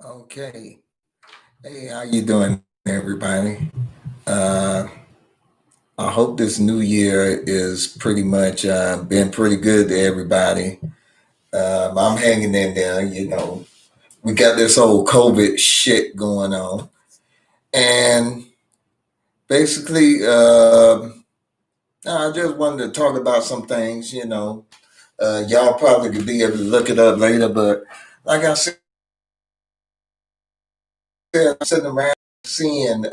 Okay. Hey, how you doing, everybody? Uh, I hope this new year is pretty much been pretty good to everybody. I'm hanging in there. We got this whole COVID shit going on, and basically, I just wanted to talk about some things. Y'all probably could be able to look it up later, but like I said, I'm sitting around seeing,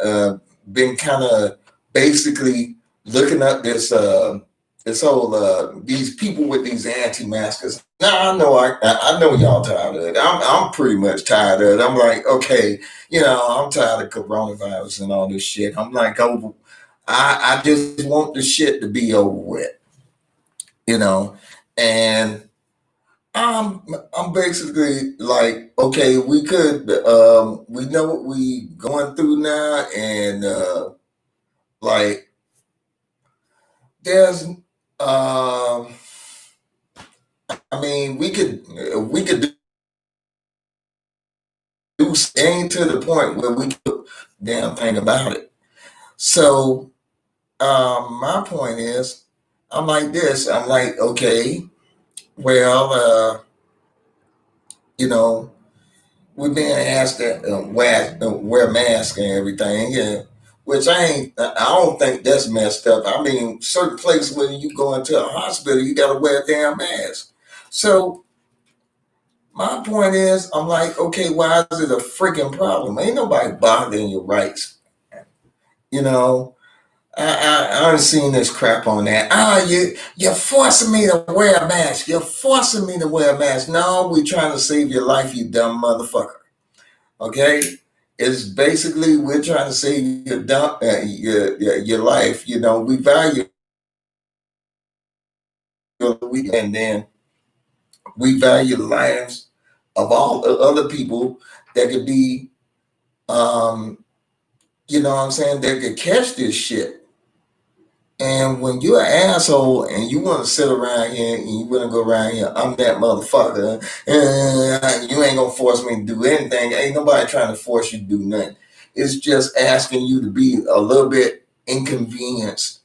been kind of basically looking up this whole these people with these anti-maskers. Now I know y'all tired of it. I'm pretty much tired of it. I'm like, okay, I'm tired of coronavirus and all this shit. I'm like, over. I just want the shit to be over with, you know, and I'm basically like, okay, we know what we going through now, and like there's I mean, we could do anything to the point where we can do damn thing about it. So my point is, I'm like this. I'm like, okay, well, you know, we're being asked to wear masks and everything, and which I don't think that's messed up. I mean, certain places when you go into a hospital, you got to wear a damn mask. So my point is, I'm like, okay, why is it a freaking problem? Ain't nobody bothering your rights, you know. I've seen this crap on that. You're forcing me to wear a mask. You're forcing me to wear a mask. No, we're trying to save your life, you dumb motherfucker. Okay, it's basically we're trying to save your life. We value and then we value the lives of all the other people that could be, um, you know what I'm saying, that could catch this shit. And when you're an asshole and you want to sit around here and you want to go around here, I'm that motherfucker. You ain't gonna force me to do anything. Ain't nobody trying to force you to do nothing. It's just asking you to be a little bit inconvenienced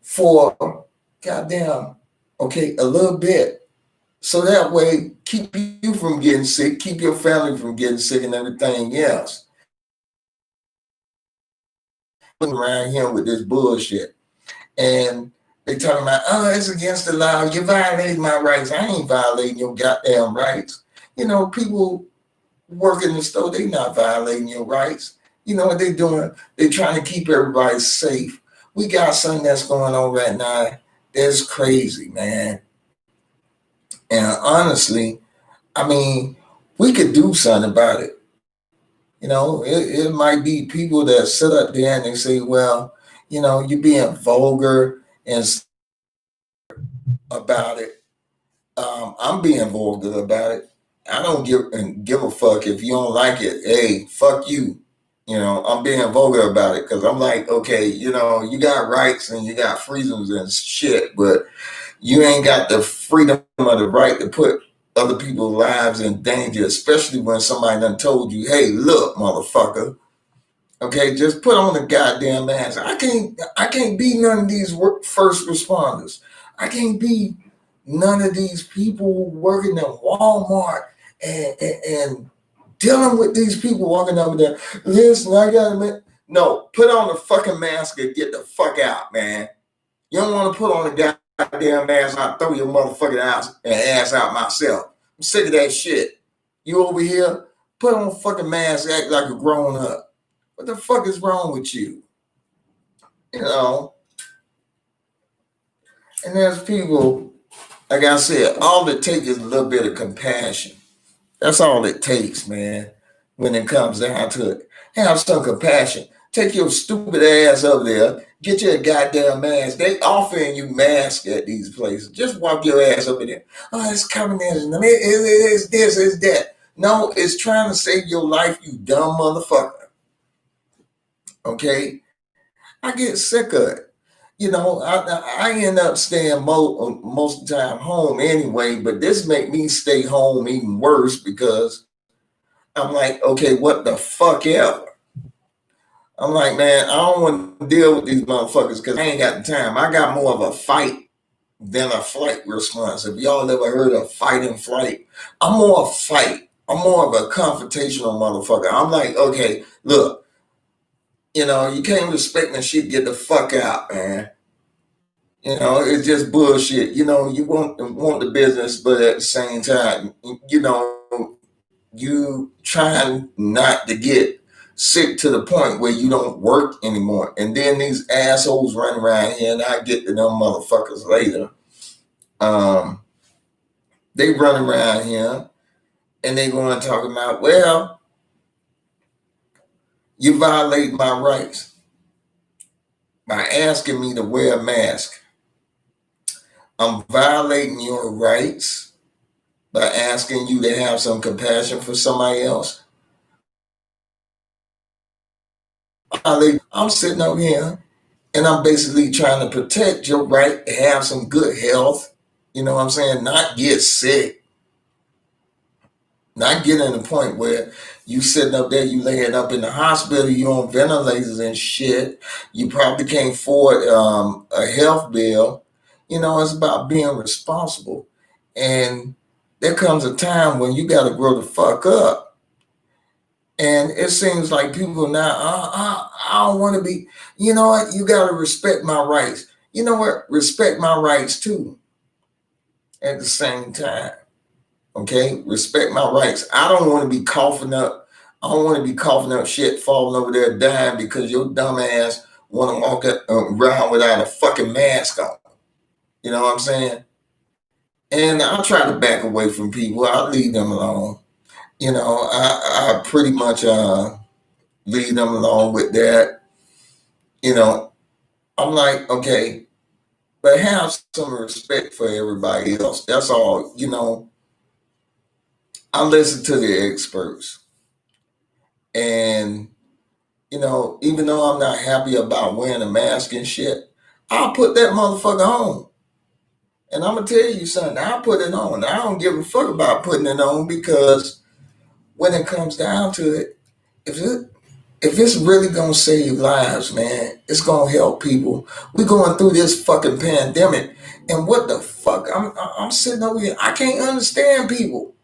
for goddamn, okay, a little bit. So that way, keep you from getting sick, keep your family from getting sick and everything else. Around here with this bullshit. And they talking about, oh, it's against the law. You're violating my rights. I ain't violating your goddamn rights. People work in the store, they not violating your rights. You know what they doing? They trying to keep everybody safe. We got something that's going on right now that's crazy, man. And honestly, I mean, we could do something about it. It might be people that sit up there and they say, well, you're being vulgar and about it. I'm being vulgar about it. I don't give a fuck if you don't like it. Hey, fuck you. I'm being vulgar about it because I'm like, okay, you got rights and you got freedoms and shit, but you ain't got the freedom or the right to put other people's lives in danger, especially when somebody done told you, hey, look, motherfucker. Okay, just put on the goddamn mask. I can't be none of these first responders. I can't be none of these people working in Walmart and dealing with these people walking over there. Listen, I got to no, put on the fucking mask and get the fuck out, man. You don't want to put on the goddamn mask. I'll throw your motherfucking ass out myself. I'm sick of that shit. You over here, put on a fucking mask, act like a grown up. What the fuck is wrong with you? You know? And there's people, like I said, all it takes is a little bit of compassion. That's all it takes, man, when it comes down to it. Have some compassion. Take your stupid ass over there. Get you a goddamn mask. They offering you masks at these places. Just walk your ass up in there. Oh, it's communism. It's this, it's that. No, it's trying to save your life, you dumb motherfucker. Okay? I get sick of it. I end up staying most of the time home anyway, but this make me stay home even worse because I'm like, okay, what the fuck ever. I'm like, man, I don't want to deal with these motherfuckers because I ain't got the time. I got more of a fight than a flight response. If y'all ever heard of fight and flight, I'm more a fight. I'm more of a confrontational motherfucker. I'm like, okay, look, you can't respect my shit, get the fuck out, man. It's just bullshit. You want the business, but at the same time, you trying not to get sick to the point where you don't work anymore. And then these assholes run around here, and I get to them motherfuckers later. Um, they run around here and they going to talk about, well, you violate my rights by asking me to wear a mask. I'm violating your rights by asking you to have some compassion for somebody else. I'm sitting over here and I'm basically trying to protect your right to have some good health. You know what I'm saying? Not get sick. Not getting to the point where you sitting up there, you laying up in the hospital, you on ventilators and shit. You probably can't afford a health bill. It's about being responsible. And there comes a time when you got to grow the fuck up. And it seems like people now, I don't want to be, you know what? You got to respect my rights. You know what? Respect my rights too at the same time. Okay? Respect my rights. I don't want to be coughing up. I don't want to be coughing up shit, falling over there dying because your dumb ass want to walk around without a fucking mask on. You know what I'm saying? And I try to back away from people. I leave them alone. I pretty much leave them alone with that. I'm like, okay, but have some respect for everybody else. That's all. I listen to the experts. And, even though I'm not happy about wearing a mask and shit, I'll put that motherfucker on. And I'm going to tell you something, I'll put it on. I don't give a fuck about putting it on because when it comes down to it, if it's really gonna save lives, man, it's gonna help people. We're going through this fucking pandemic, and what the fuck? I'm sitting over here. I can't understand people.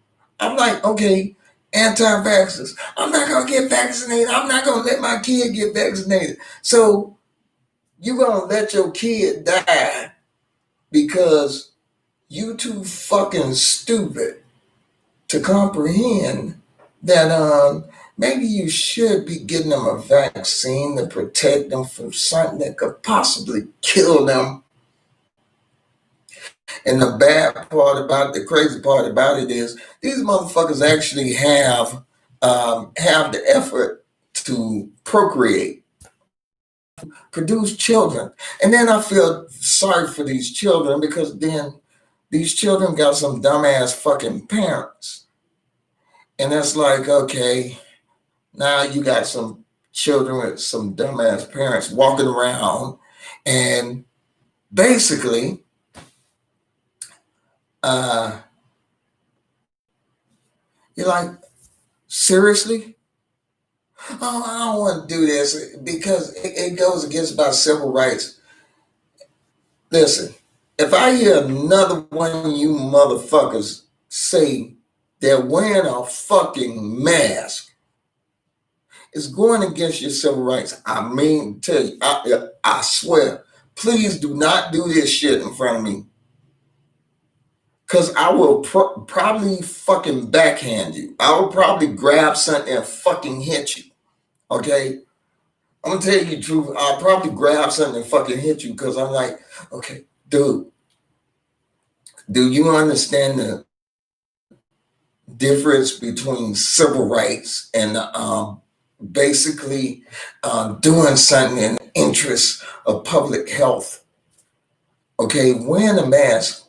I'm like, okay, anti-vaxxers. I'm not gonna get vaccinated. I'm not gonna let my kid get vaccinated. So you gonna let your kid die because you too fucking stupid to comprehend that maybe you should be getting them a vaccine to protect them from something that could possibly kill them. And the crazy part about it is these motherfuckers actually have the effort to procreate, produce children. And then I feel sorry for these children because then these children got some dumbass fucking parents. And it's like, okay, now you got some children with some dumbass parents walking around and basically you're like, seriously? Oh, I don't want to do this because it goes against my civil rights. Listen, if I hear another one of you motherfuckers say they're wearing a fucking mask, it's going against your civil rights. I mean, tell you, I swear, please do not do this shit in front of me. Because I will probably fucking backhand you. I will probably grab something and fucking hit you. Okay? I'm going to tell you the truth. I'll probably grab something and fucking hit you because I'm like, okay, dude, do you understand the difference between civil rights and basically doing something in the interest of public health? Okay, wearing a mask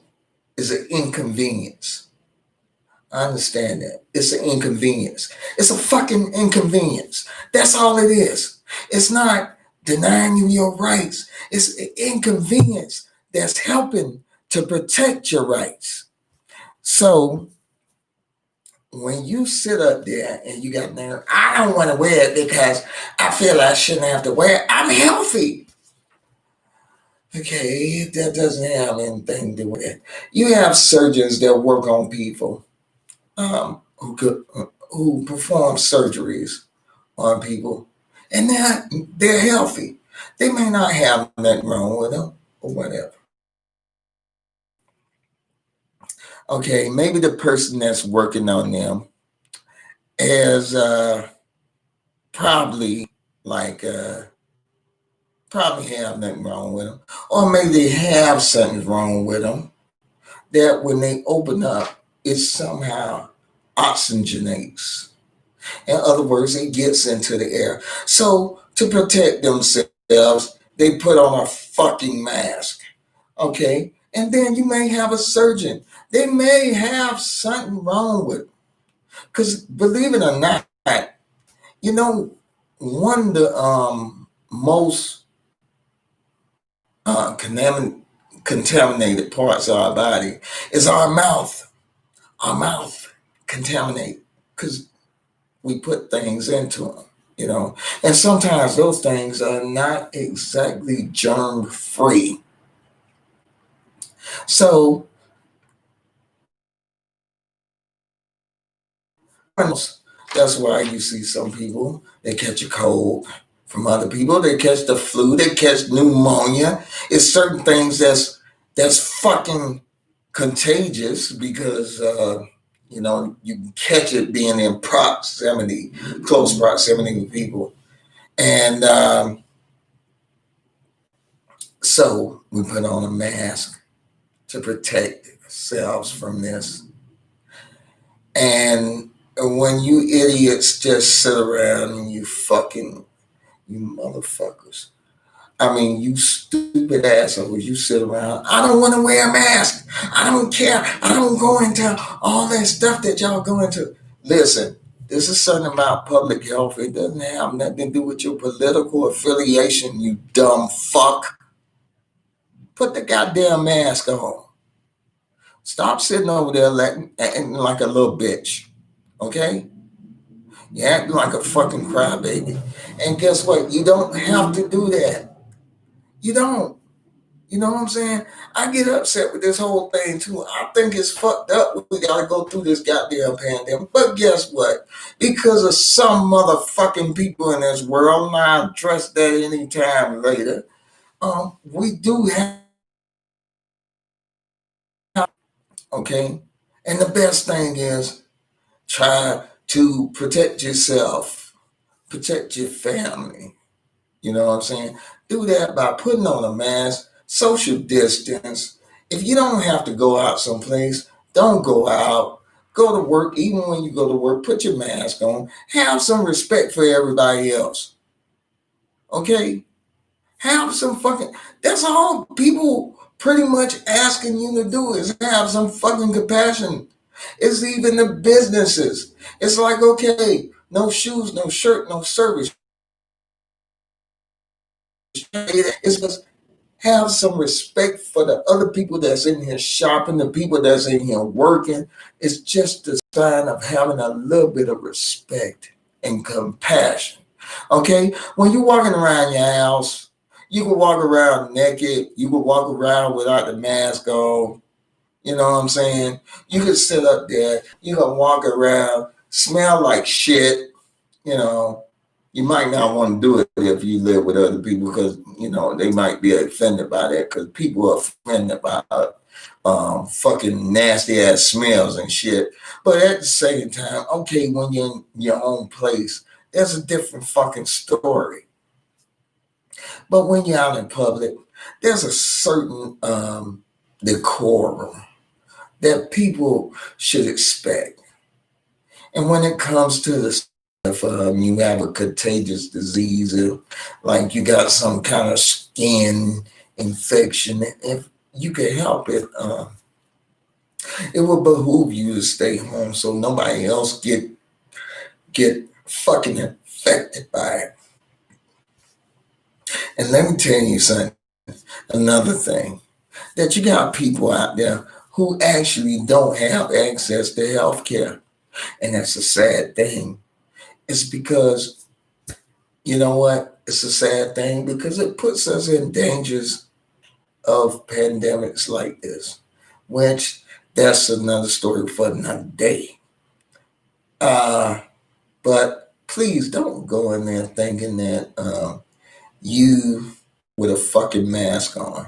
is an inconvenience. I understand that. It's an inconvenience. It's a fucking inconvenience. That's all it is. It's not denying you your rights. It's an inconvenience that's helping to protect your rights. So when you sit up there and you got nerve, I don't want to wear it because I feel I shouldn't have to wear it. I'm healthy. Okay, that doesn't have anything to do with it. You have surgeons that work on people who perform surgeries on people, and they're healthy. They may not have nothing wrong with them or whatever. Okay, maybe the person that's working on them is probably like probably have nothing wrong with them, or maybe they have something wrong with them that when they open up, it somehow oxygenates. In other words, it gets into the air. So to protect themselves, they put on a fucking mask. Okay, and then you may have a surgeon. They may have something wrong with them. Because believe it or not, you know, one of the most contaminated parts of our body is our mouth. Our mouth contaminated because we put things into them, you know. And sometimes those things are not exactly germ free. So that's why you see some people, they catch a cold from other people, they catch the flu, they catch pneumonia. It's certain things that's fucking contagious because you know, you can catch it being in proximity, close proximity with people. And so we put on a mask to protect ourselves from this. And when you idiots just sit around and you motherfuckers. I mean, you stupid assholes, you sit around. I don't want to wear a mask. I don't care. I don't go into all that stuff that y'all go into. Listen, this is something about public health. It doesn't have nothing to do with your political affiliation, you dumb fuck. Put the goddamn mask on. Stop sitting over there acting like a little bitch. Okay? You're acting like a fucking crybaby. And guess what? You don't have to do that. You don't. You know what I'm saying? I get upset with this whole thing too. I think it's fucked up. We gotta go through this goddamn pandemic. But guess what? Because of some motherfucking people in this world, and I'll address that anytime later. We do have, okay? And the best thing is try to protect yourself, protect your family. You know what I'm saying? Do that by putting on a mask, social distance. If you don't have to go out someplace, don't go out. Go to work. Even when you go to work, put your mask on. Have some respect for everybody else. Okay? Have some fucking. That's all people pretty much asking you to do is have some fucking compassion. It's even the businesses. It's like, okay, no shoes, no shirt, no service. It's just have some respect for the other people that's in here shopping, the people that's in here working. It's just a sign of having a little bit of respect and compassion. Okay? When you're walking around your house, you can walk around naked, you can walk around without the mask on. You know what I'm saying? You can sit up there, you can walk around, smell like shit, you know. You might not want to do it if you live with other people because you know they might be offended by that because people are offended by fucking nasty ass smells and shit. But at the same time, okay, when you're in your own place, there's a different fucking story. But when you're out in public, there's a certain decorum that people should expect. And when it comes to the if you have a contagious disease, like you got some kind of skin infection, if you can help it, it will behoove you to stay home so nobody else get fucking infected by it. And let me tell you something, another thing, that you got people out there who actually don't have access to health care. And that's a sad thing. It's because, you know what? It's a sad thing because it puts us in dangers of pandemics like this, which that's another story for another day. Uh, but please don't go in there thinking that you with a fucking mask on.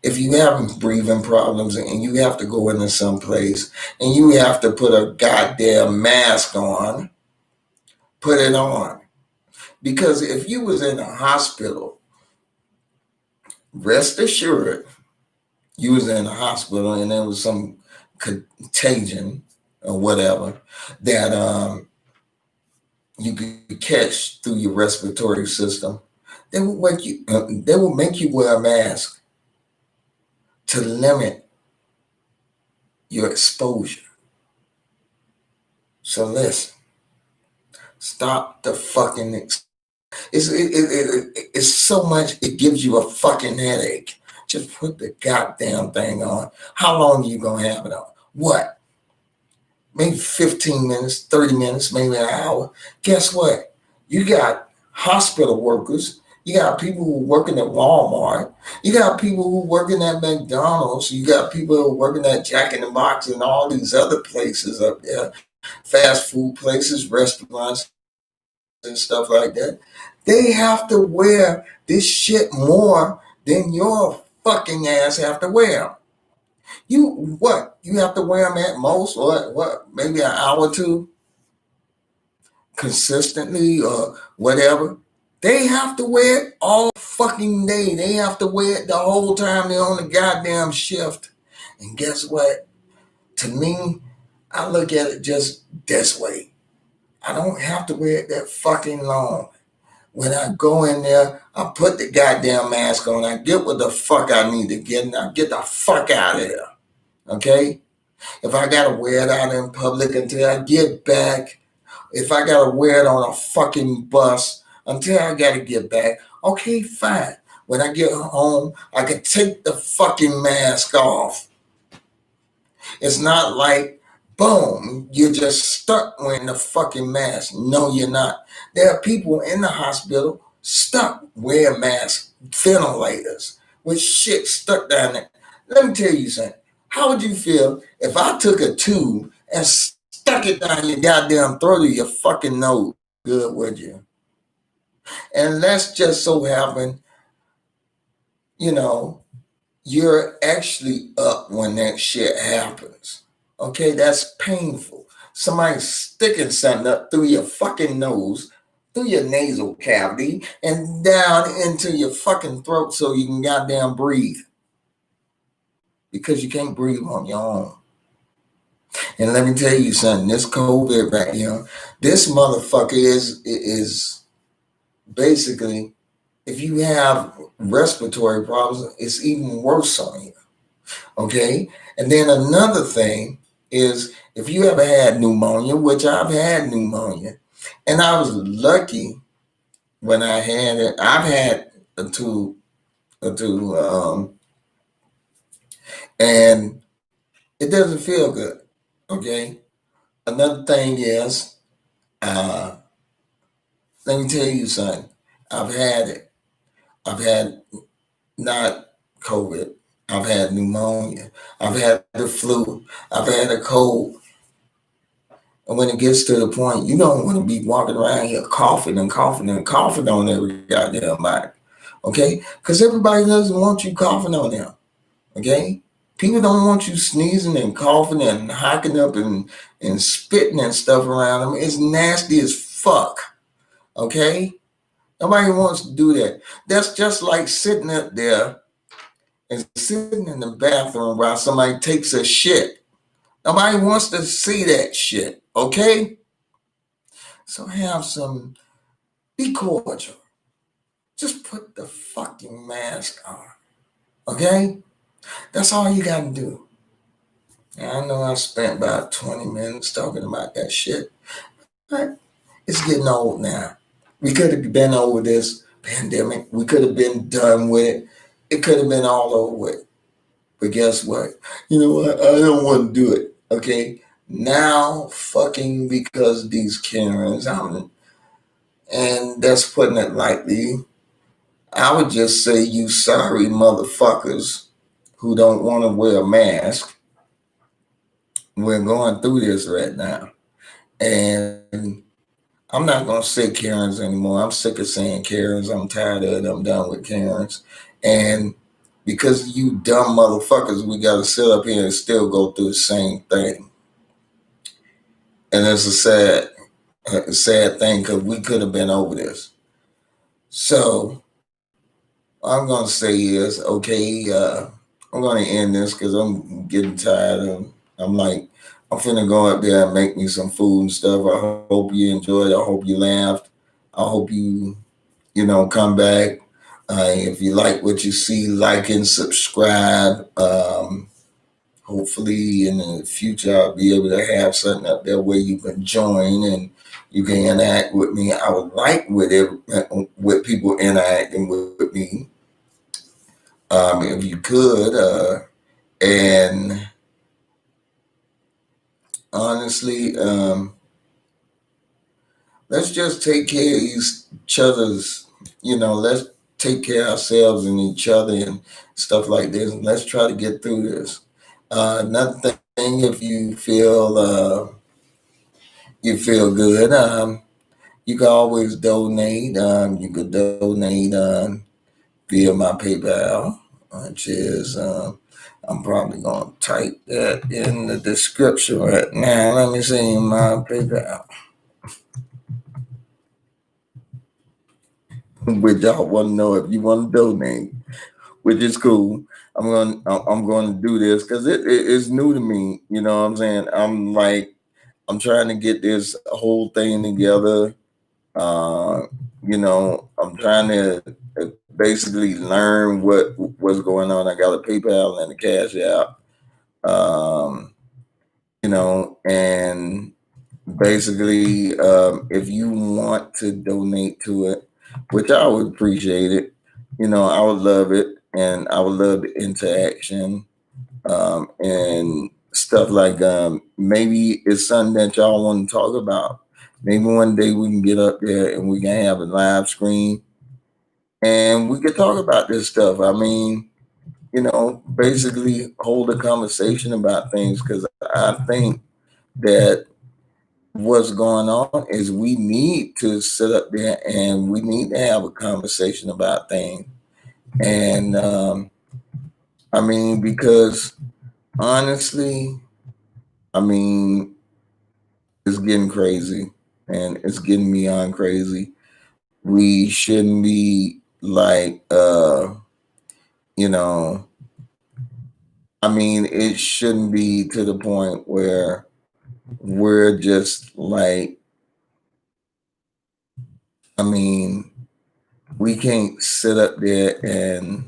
If you have breathing problems and you have to go into some place and you have to put a goddamn mask on, put it on. Because if you was in a hospital, rest assured, you was in a hospital and there was some contagion or whatever that you could catch through your respiratory system, they will make you wear a mask to limit your exposure. So listen, stop the fucking. It's so much. It gives you a fucking headache. Just put the goddamn thing on. How long are you gonna have it on? What? Maybe 15 minutes, 30 minutes, maybe an hour. Guess what? You got hospital workers. You got people who are working at Walmart. You got people who are working at McDonald's. You got people who are working at Jack in the Box and all these other places up there, fast food places, restaurants, and stuff like that. They have to wear this shit more than your fucking ass have to wear them. You what? You have to wear them at most what? Maybe an hour or two consistently or whatever. They have to wear it all fucking day. They have to wear it the whole time they're on the goddamn shift. And guess what? To me, I look at it just this way. I don't have to wear it that fucking long. When I go in there, I put the goddamn mask on. I get what the fuck I need to get, and I get the fuck out of there. Okay? If I gotta wear it out in public until I get back, if I gotta wear it on a fucking bus until I gotta get back, okay, fine. When I get home, I can take the fucking mask off. It's not like, boom, you're just stuck wearing the fucking mask. No, you're not. There are people in the hospital stuck wearing masks, ventilators, with shit stuck down there. Let me tell you something. How would you feel if I took a tube and stuck it down your goddamn throat or your fucking nose? Good, would you? And let's just so happen, you know, you're actually up when that shit happens. Okay, that's painful. Somebody sticking something up through your fucking nose, through your nasal cavity, and down into your fucking throat so you can goddamn breathe. Because you can't breathe on your own. And let me tell you something, this COVID right here, this motherfucker is basically, if you have respiratory problems, it's even worse on you. Okay? And then another thing is if you ever had pneumonia, which I've had pneumonia, and I was lucky when I had it. I've had a two, and it doesn't feel good. Okay? Another thing is, uh, let me tell you something. I've had it. I've had not COVID. I've had pneumonia. I've had the flu. I've had a cold. And when it gets to the point, you don't want to be walking around here coughing and coughing and coughing on every goddamn body. Okay? Because everybody doesn't want you coughing on them. Okay? People don't want you sneezing and coughing and hacking up and spitting and stuff around them. It's nasty as fuck. Okay? Nobody wants to do that. That's just like sitting up there and sitting in the bathroom while somebody takes a shit. Nobody wants to see that shit. Okay? So be cordial. Just put the fucking mask on. Okay? That's all you got to do. And I know I spent about 20 minutes talking about that shit. But it's getting old now. We could have been over this pandemic. We could have been done with it. It could have been all over with. But guess what? You know what? I don't want to do it. Okay? now fucking because these Karens, and that's putting it lightly. I would just say you sorry motherfuckers who don't want to wear a mask. We're going through this right now. And I'm not gonna say Karens anymore. I'm sick of saying Karens. I'm tired of it. I'm done with Karens. And because you dumb motherfuckers, we gotta sit up here and still go through the same thing. And it's a sad thing because we could have been over this. So all I'm gonna say is, okay, I'm gonna end this because I'm getting tired. I'm like, I'm finna go up there and make me some food and stuff. I hope you enjoyed. I hope you laughed. I hope you come back. If you like what you see, like and subscribe. Hopefully, in the future, I'll be able to have something up there where you can join and you can interact with me. I would like with people interacting with me, if you could. And honestly, let's just take care of each other's. Let's take care of ourselves and each other and stuff like this. And let's try to get through this. Another thing, if you feel good, you can always donate. You could donate via my PayPal, which is I'm probably gonna type that in the description right now. Let me see my PayPal, which y'all want to know if you want to donate, which is cool. I'm going to do this because it's new to me. You know what I'm saying? I'm trying to get this whole thing together. Uh, I'm trying to basically learn what's going on. I got a PayPal and a Cash App. Um, and basically, if you want to donate to it, which I would appreciate it, I would love it, and I would love the interaction, and stuff like, maybe it's something that y'all want to talk about. Maybe one day we can get up there and we can have a live screen and we can talk about this stuff. I mean, basically hold a conversation about things because I think that what's going on is we need to sit up there and we need to have a conversation about things. And I mean, because honestly, I mean, it's getting crazy and it's getting beyond crazy. We shouldn't be like, you know, I mean, it shouldn't be to the point where we're just like, I mean, we can't sit up there and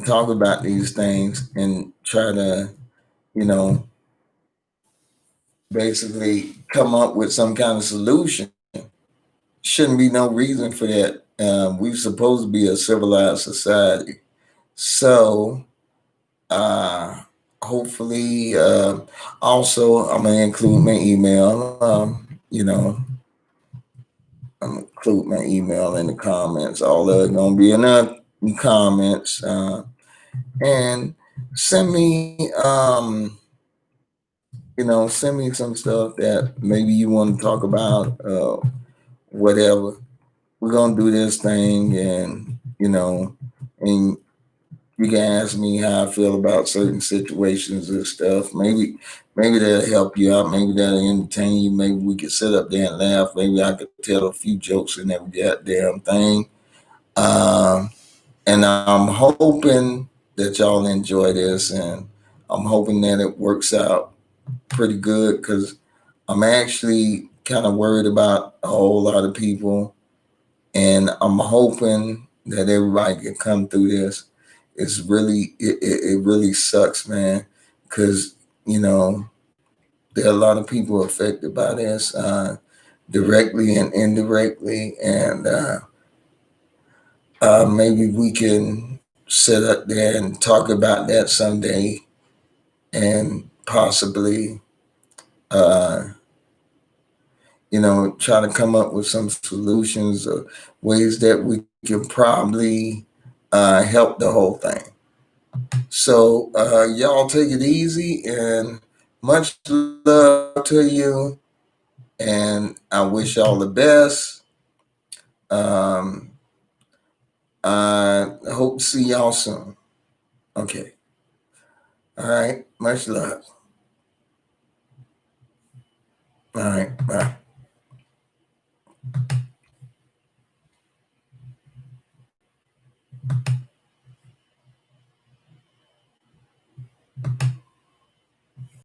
talk about these things and try to, you know, basically come up with some kind of solution. Shouldn't be no reason for that. We're supposed to be a civilized society. So, uh, hopefully, also, I'm going to include my email. I'm going to include my email in the comments. All of it going to be in the comments. And send me, send me some stuff that maybe you want to talk about, whatever. We're gonna do this thing, and and you can ask me how I feel about certain situations and stuff. Maybe that'll help you out. Maybe that'll entertain you. Maybe we could sit up there and laugh. Maybe I could tell a few jokes in every goddamn thing. Um, and I'm hoping that y'all enjoy this, and I'm hoping that it works out pretty good because I'm actually kind of worried about a whole lot of people, and I'm hoping that everybody can come through this. It really sucks, man, because you know there are a lot of people affected by this, directly and indirectly, and maybe we can sit up there and talk about that someday and possibly, try to come up with some solutions or ways that we can probably help the whole thing. So y'all take it easy and much love to you. And I wish y'all the best. Um, I hope to see y'all soon. Okay. All right. Much love. All right. Bye.